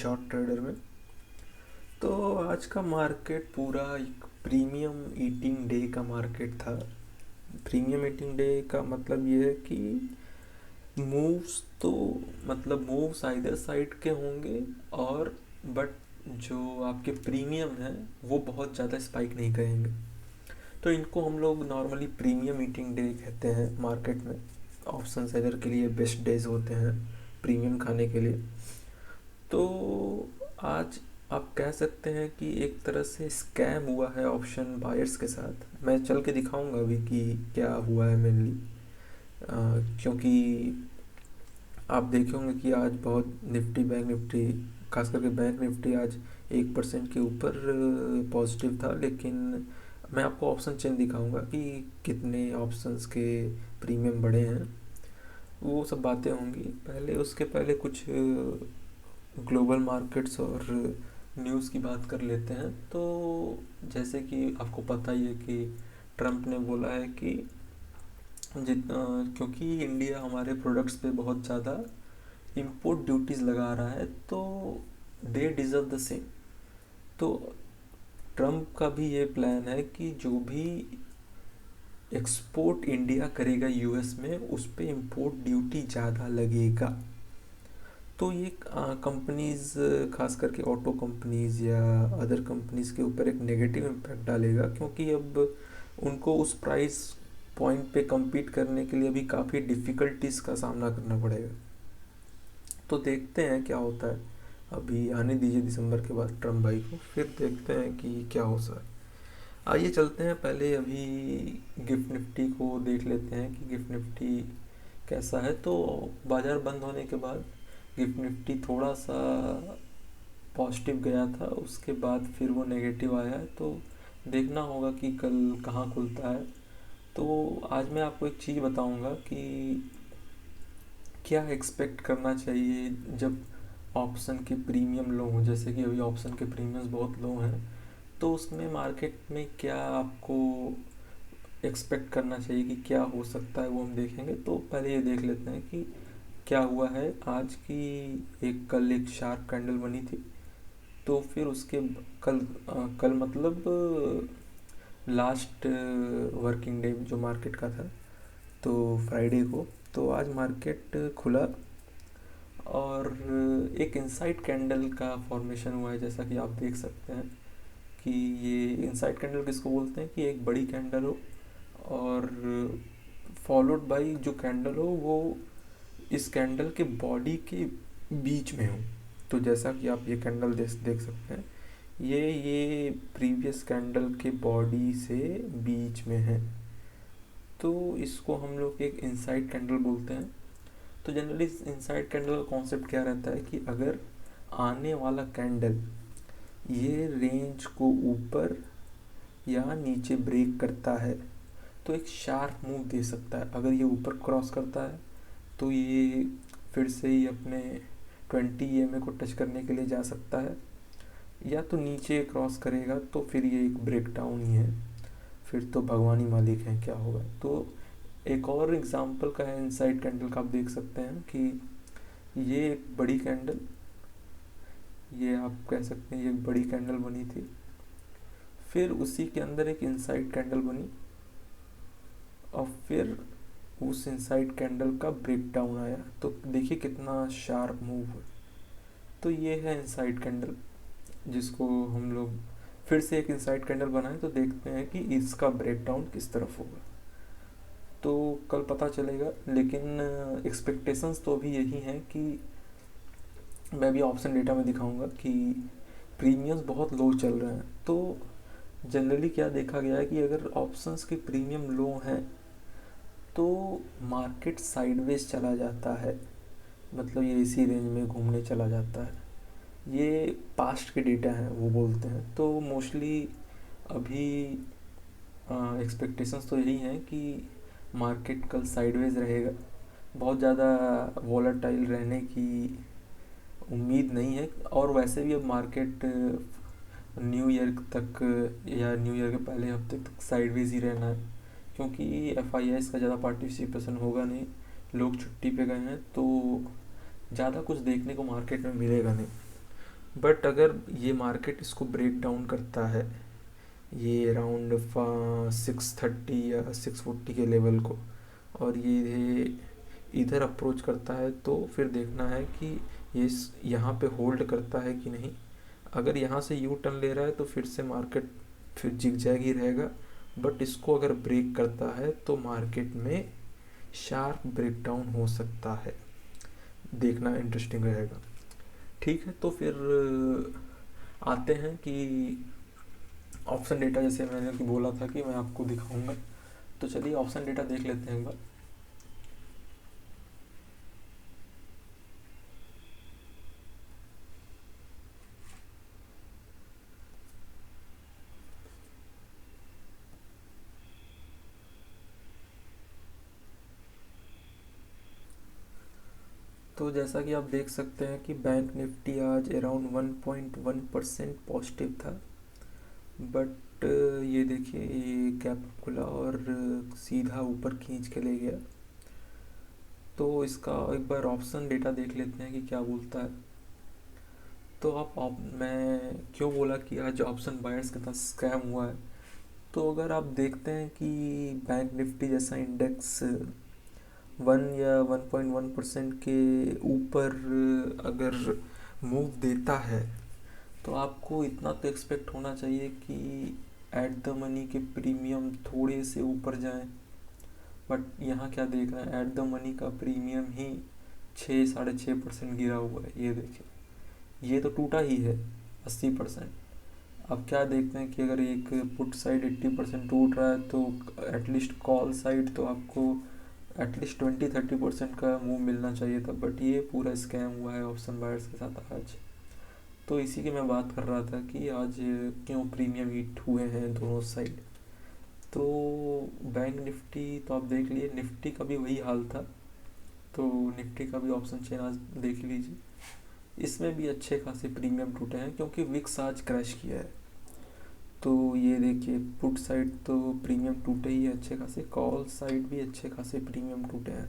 Short trader में। तो आज का मार्केट पूरा एक प्रीमियम ईटिंग डे का मार्केट था। प्रीमियम ईटिंग डे का मतलब ये है कि मूव्स तो मतलब मूव्स आइदर साइड के होंगे, और बट जो आपके प्रीमियम हैं वो बहुत ज़्यादा स्पाइक नहीं करेंगे। तो इनको हम लोग नॉर्मली प्रीमियम ईटिंग डे कहते हैं मार्केट में। ऑप्शन सेलर के लिए बेस्ट डेज होते हैं प्रीमियम खाने के लिए। तो आज आप कह सकते हैं कि एक तरह से स्कैम हुआ है ऑप्शन बायर्स के साथ। मैं चल के दिखाऊंगा अभी कि क्या हुआ है मेनली। क्योंकि आप देखे होंगे कि आज बहुत निफ्टी बैंक निफ्टी, खास करके बैंक निफ्टी आज 1% के ऊपर पॉजिटिव था। लेकिन मैं आपको ऑप्शन चेन दिखाऊंगा कि कितने ऑप्शंस के प्रीमियम बढ़े हैं, वो सब बातें होंगी। पहले उसके पहले कुछ ग्लोबल मार्केट्स और न्यूज़ की बात कर लेते हैं। तो जैसे कि आपको पता ही है कि ट्रम्प ने बोला है कि क्योंकि इंडिया हमारे प्रोडक्ट्स पे बहुत ज़्यादा इंपोर्ट ड्यूटीज़ लगा रहा है, तो दे डिज़र्व द सेम। तो ट्रम्प का भी ये प्लान है कि जो भी एक्सपोर्ट इंडिया करेगा यूएस में, उस पे इंपोर्ट ड्यूटी ज़्यादा लगेगा। तो ये कंपनीज, खास करके ऑटो कंपनीज या अदर कंपनीज के ऊपर एक नेगेटिव इम्पैक्ट डालेगा, क्योंकि अब उनको उस प्राइस पॉइंट पे compete करने के लिए अभी काफ़ी डिफ़िकल्टीज का सामना करना पड़ेगा। तो देखते हैं क्या होता है। अभी आने दीजिए दिसंबर के बाद ट्रम्प भाई को, फिर देखते हैं कि क्या हो सकता है। आइए चलते हैं, पहले अभी गिफ्ट निफ्टी को देख लेते हैं कि गिफ्ट निफ्टी कैसा है। तो बाज़ार बंद होने के बाद गिफ्ट निफ्टी थोड़ा सा पॉजिटिव गया था, उसके बाद फिर वो नेगेटिव आया है। तो देखना होगा कि कल कहाँ खुलता है। तो आज मैं आपको एक चीज़ बताऊंगा कि क्या एक्सपेक्ट करना चाहिए जब ऑप्शन के प्रीमियम लो हों। जैसे कि अभी ऑप्शन के प्रीमियम्स बहुत लो हैं, तो उसमें मार्केट में क्या आपको एक्सपेक्ट करना चाहिए कि क्या हो सकता है, वो हम देखेंगे। तो पहले ये देख लेते हैं कि क्या हुआ है आज की। कल एक शार्प कैंडल बनी थी। तो फिर उसके कल मतलब लास्ट वर्किंग डे जो मार्केट का था, तो फ्राइडे को। तो आज मार्केट खुला और एक इनसाइड कैंडल का फॉर्मेशन हुआ है, जैसा कि आप देख सकते हैं कि ये इनसाइड कैंडल किसको बोलते हैं कि एक बड़ी कैंडल हो और फॉलोड बाय जो कैंडल हो वो इस कैंडल के बॉडी के बीच में हो। तो जैसा कि आप ये कैंडल देख सकते हैं, ये प्रीवियस कैंडल के बॉडी से बीच में है। तो इसको हम लोग एक इनसाइड कैंडल बोलते हैं। तो जनरली इनसाइड कैंडल का कॉन्सेप्ट क्या रहता है कि अगर आने वाला कैंडल ये रेंज को ऊपर या नीचे ब्रेक करता है, तो एक शार्प मूव दे सकता है। अगर ये ऊपर क्रॉस करता है तो ये फिर से ही अपने 20 EMA को टच करने के लिए जा सकता है, या तो नीचे क्रॉस करेगा तो फिर ये एक ब्रेक डाउन ही है। फिर तो भगवान ही मालिक है क्या होगा। तो एक और एग्जांपल का है इनसाइड कैंडल का, आप देख सकते हैं कि ये एक बड़ी कैंडल, ये आप कह सकते हैं ये एक बड़ी कैंडल बनी थी। फिर उसी के अंदर एक इनसाइड कैंडल बनी और फिर उस इनसाइड कैंडल का ब्रेक डाउन आया। तो देखिए कितना शार्प मूव है। तो ये है इनसाइड कैंडल, जिसको हम लोग फिर से एक इनसाइड कैंडल बनाए तो देखते हैं कि इसका ब्रेक डाउन किस तरफ होगा। तो कल पता चलेगा। लेकिन एक्सपेक्टेशंस तो अभी यही हैं कि मैं भी ऑप्शन डेटा में दिखाऊंगा कि प्रीमियम्स बहुत लो चल रहे हैं। तो जनरली क्या देखा गया है कि अगर ऑप्शंस के प्रीमियम लो हैं तो मार्केट साइडवेज चला जाता है, मतलब ये इसी रेंज में घूमने चला जाता है। ये पास्ट के डेटा हैं वो बोलते हैं। तो मोस्टली अभी एक्सपेक्टेशंस तो यही हैं कि मार्केट कल साइडवेज रहेगा। बहुत ज़्यादा वॉलेटाइल रहने की उम्मीद नहीं है। और वैसे भी अब मार्केट न्यू ईयर तक या न्यू ईयर के पहले हफ्ते तक साइडवेज ही रहना है, क्योंकि FIS का ज़्यादा पार्टिसिपेशन होगा नहीं, लोग छुट्टी पे गए हैं, तो ज़्यादा कुछ देखने को मार्केट में मिलेगा नहीं। बट अगर ये मार्केट इसको ब्रेक डाउन करता है, ये अराउंड 630 या 640 के लेवल को, और ये इधर अप्रोच करता है, तो फिर देखना है कि ये यहाँ पे होल्ड करता है कि नहीं। अगर यहाँ से यू टर्न ले रहा है तो फिर से मार्केट फिर जिगजैग ही रहेगा, बट इसको अगर ब्रेक करता है तो मार्केट में शार्प ब्रेकडाउन हो सकता है, देखना इंटरेस्टिंग रहेगा। ठीक है, तो फिर आते हैं कि ऑप्शन डेटा, जैसे मैंने कि बोला था कि मैं आपको दिखाऊंगा, तो चलिए ऑप्शन डेटा देख लेते हैं एक बार। तो जैसा कि आप देख सकते हैं कि बैंक निफ्टी आज अराउंड 1.1% पॉजिटिव था, बट ये देखिए ये गैप खुला और सीधा ऊपर खींच के ले गया। तो इसका एक बार ऑप्शन डेटा देख लेते हैं कि क्या बोलता है। तो मैं क्यों बोला कि आज ऑप्शन बायर्स के साथ स्कैम हुआ है, तो अगर आप देखते हैं कि बैंक निफ्टी जैसा इंडेक्स 1 या 1.1% के ऊपर अगर मूव देता है, तो आपको इतना तो एक्सपेक्ट होना चाहिए कि एट द मनी के प्रीमियम थोड़े से ऊपर जाएं। बट यहाँ क्या देख रहे हैं, एट द मनी का प्रीमियम ही 6-6.5% गिरा हुआ है। ये देखिए, ये तो टूटा ही है 80%। अब क्या देखते हैं कि अगर एक पुट साइड 80% टूट रहा है, तो एटलीस्ट कॉल साइड तो आपको एटलीस्ट 20-30% का मूव मिलना चाहिए था, बट ये पूरा स्कैम हुआ है ऑप्शन बायर्स के साथ आज। तो इसी की मैं बात कर रहा था कि आज क्यों प्रीमियम हिट हुए हैं दोनों साइड। तो बैंक निफ्टी तो आप देख लिए, निफ्टी का भी वही हाल था, तो निफ्टी का भी ऑप्शन चेन आज देख लीजिए, इसमें भी अच्छे खासे प्रीमियम टूटे हैं क्योंकि विक्स आज क्रैश किया है। तो ये देखिए पुट साइड तो प्रीमियम टूटे ही है अच्छे खासे, कॉल साइड भी अच्छे खासे प्रीमियम टूटे हैं।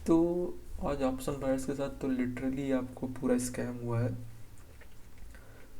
तो आज ऑप्शन बायर्स के साथ तो लिटरली आपको पूरा स्कैम हुआ है।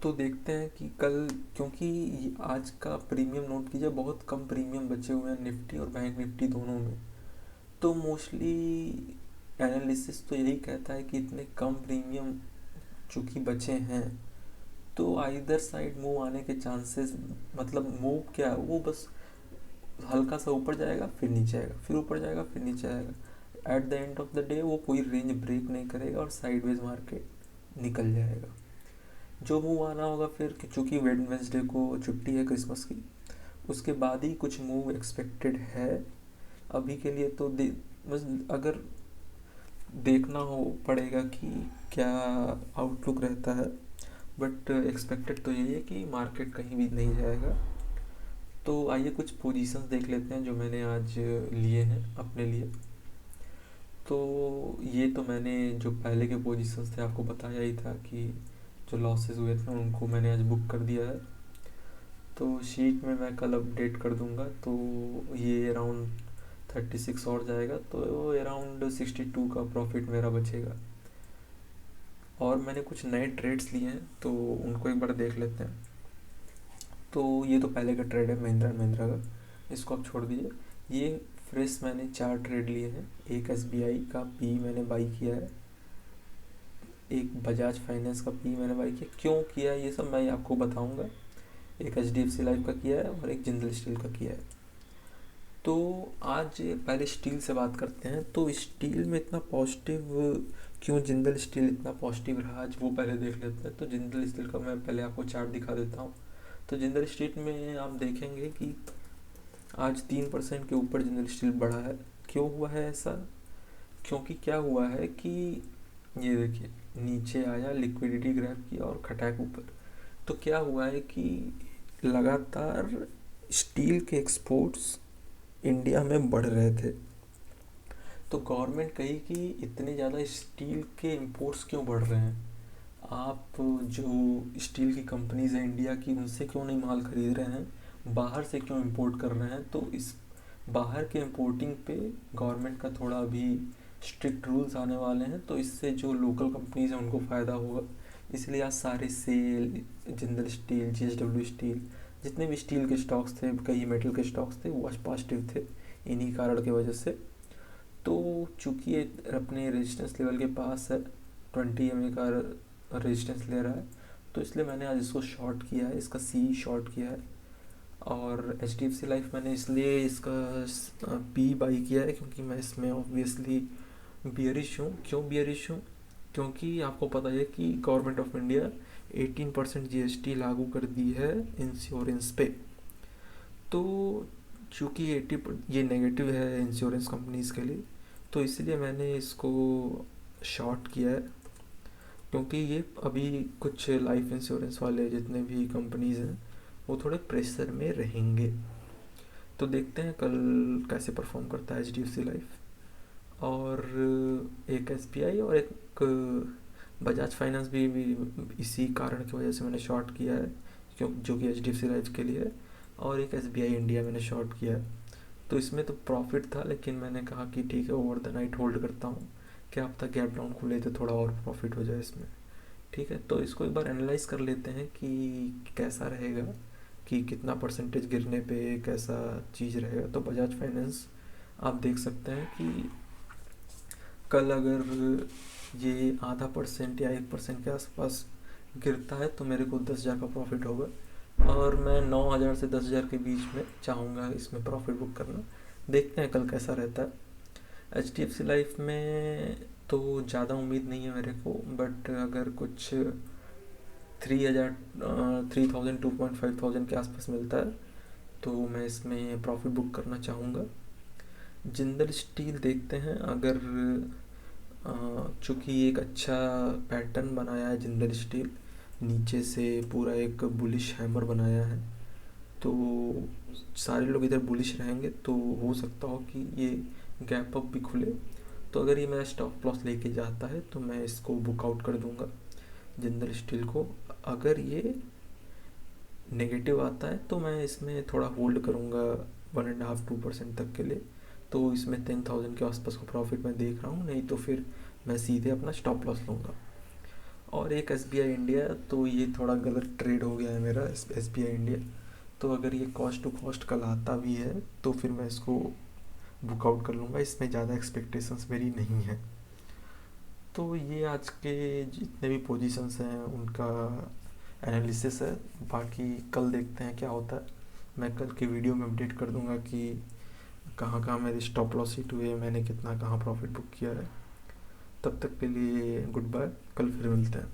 तो देखते हैं कि कल, क्योंकि आज का प्रीमियम नोट कीजिए बहुत कम प्रीमियम बचे हुए हैं निफ्टी और बैंक निफ्टी दोनों में। तो मोस्टली एनालिसिस तो यही कहता है कि इतने कम प्रीमियम चूँकि बचे हैं, तो आइदर साइड मूव आने के चांसेस, मतलब मूव क्या, वो बस हल्का सा ऊपर जाएगा फिर नीचे आएगा, फिर ऊपर जाएगा फिर नीचे आएगा। At the end of the day वो कोई रेंज ब्रेक नहीं करेगा और साइडवेज मार्केट निकल जाएगा। जो मूव आना होगा फिर, चूँकि वेडनेसडे को छुट्टी है क्रिसमस की, उसके बाद ही कुछ मूव एक्सपेक्टेड है। अभी के लिए तो बस अगर देखना हो पड़ेगा कि क्या आउटलुक रहता है, बट एक्सपेक्टेड तो यही है कि मार्केट कहीं भी नहीं जाएगा। तो आइए कुछ पोजीशंस देख लेते हैं जो मैंने आज लिए हैं अपने लिए। तो ये तो मैंने जो पहले के पोजीशंस थे आपको बताया ही था कि जो लॉसेस हुए थे उनको मैंने आज बुक कर दिया है। तो शीट में मैं कल अपडेट कर दूंगा, तो ये अराउंड 36 और जाएगा, तो अराउंड 62 का प्रॉफिट मेरा बचेगा। और मैंने कुछ नए ट्रेड्स लिए हैं तो उनको एक बार देख लेते हैं। तो ये तो पहले का ट्रेड है महिंद्रा एंड महिंद्रा का, इसको आप छोड़ दीजिए। ये फ्रेश मैंने 4 ट्रेड लिए हैं। एक एसबीआई का पी मैंने बाई किया है, एक बजाज फाइनेंस का पी मैंने बाई किया। क्यों किया ये सब मैं आपको बताऊंगा। एक एचडीएफसी लाइफ का किया है और एक जिंदल स्टील का किया है। तो आज पहले स्टील से बात करते हैं। तो स्टील में इतना पॉजिटिव क्यों, जिंदल स्टील इतना पॉजिटिव रहा आज, वो पहले देख लेते हैं। तो जिंदल स्टील का मैं पहले आपको चार्ट दिखा देता हूँ। तो जिंदल स्टील में आप देखेंगे कि आज 3% के ऊपर जिंदल स्टील बढ़ा है। क्यों हुआ है ऐसा, क्योंकि क्या हुआ है कि ये देखिए नीचे आया, लिक्विडिटी ग्रैब किया और खटाक ऊपर। तो क्या हुआ है कि लगातार स्टील के एक्सपोर्ट्स इंडिया में बढ़ रहे थे। तो गवर्नमेंट कही कि इतने ज़्यादा स्टील के इंपोर्ट्स क्यों बढ़ रहे हैं, आप जो स्टील की कंपनीज हैं इंडिया की, उनसे क्यों नहीं माल खरीद रहे हैं, बाहर से क्यों इंपोर्ट कर रहे हैं। तो इस बाहर के इंपोर्टिंग पे गवर्नमेंट का थोड़ा अभी स्ट्रिक्ट रूल्स आने वाले हैं, तो इससे जो लोकल कंपनीज हैं उनको फ़ायदा होगा। इसलिए आज सारे SAIL, Jindal steel, JSW steel, जितने भी स्टील के स्टॉक्स थे, कई मेटल के स्टॉक्स थे, वो आज पॉजिटिव थे इन्हीं कारण की वजह से। तो चूंकि ये अपने रेजिस्टेंस लेवल के पास है, 20 MA का रेजिस्टेंस ले रहा है, तो इसलिए मैंने आज इसको शॉर्ट किया है, इसका सी शॉर्ट किया है। और HDFC लाइफ मैंने इसलिए इसका पी बाई किया है क्योंकि मैं इसमें ऑब्वियसली बियरिश हूँ। क्यों बियरिश हूँ? क्योंकि आपको पता है कि गवर्नमेंट ऑफ इंडिया 18% GST लागू कर दी है इंश्योरेंस पे। तो चूँकि 80 ये नेगेटिव है इंश्योरेंस कंपनीज़ के लिए, तो इसलिए मैंने इसको शॉर्ट किया है। क्योंकि ये अभी कुछ लाइफ इंश्योरेंस वाले जितने भी कंपनीज़ हैं वो थोड़े प्रेशर में रहेंगे। तो देखते हैं कल कैसे परफॉर्म करता है HDFC लाइफ। और एक SBI और एक बजाज फाइनेंस भी इसी कारण की वजह से मैंने शॉर्ट किया है, क्यों जो कि HDFC लाइफ के लिए है। और एक SBI इंडिया मैंने शॉर्ट किया है। तो इसमें तो प्रॉफिट था, लेकिन मैंने कहा कि ठीक है ओवर द नाइट होल्ड करता हूँ, क्या पता गैप डाउन खुले तो थोड़ा और प्रॉफिट हो जाए इसमें। ठीक है, तो इसको एक बार एनालाइज कर लेते हैं कि कैसा रहेगा, कि कितना परसेंटेज गिरने पे कैसा चीज़ रहेगा। तो बजाज फाइनेंस आप देख सकते हैं कि कल अगर ये ½ % या 1% के आसपास गिरता है तो मेरे को 10,000 का प्रॉफिट होगा, और मैं 9,000 से 10,000 के बीच में चाहूँगा इसमें प्रॉफिट बुक करना। देखते हैं कल कैसा रहता है। HDFC लाइफ में तो ज़्यादा उम्मीद नहीं है मेरे को, बट अगर कुछ 3,000 3,000 2,500 के आसपास मिलता है तो मैं इसमें प्रॉफिट बुक करना चाहूँगा। जिंदल स्टील देखते हैं, अगर चूँकि एक अच्छा पैटर्न बनाया है जिंदल स्टील, नीचे से पूरा एक बुलिश हैमर बनाया है, तो सारे लोग इधर बुलिश रहेंगे, तो हो सकता हो कि ये गैप अप भी खुले। तो अगर ये मेरा स्टॉप लॉस लेके जाता है तो मैं इसको बुक आउट कर दूंगा जिंदल स्टील को। अगर ये नेगेटिव आता है तो मैं इसमें थोड़ा होल्ड करूँगा 1.5-2% तक के लिए। तो इसमें 10,000 के आसपास का प्रॉफिट मैं देख रहा हूँ, नहीं तो फिर मैं सीधे अपना स्टॉप लॉस लूँगा। और एक SBI इंडिया, तो ये थोड़ा गलत ट्रेड हो गया है मेरा SBI इंडिया। तो अगर ये कॉस्ट टू कॉस्ट कल आता भी है तो फिर मैं इसको बुक आउट कर लूँगा, इसमें ज़्यादा एक्सपेक्टेशंस मेरी नहीं है। तो ये आज के जितने भी पोजीशंस हैं उनका एनालिसिस है। बाकी कल देखते हैं क्या होता है। मैं कल की वीडियो में अपडेट कर दूंगा कि कहाँ कहाँ मेरे स्टॉप लॉस हिट हुए, मैंने कितना कहाँ प्रॉफिट बुक किया है। तब तक के लिए गुड बाय, कल फिर मिलते हैं।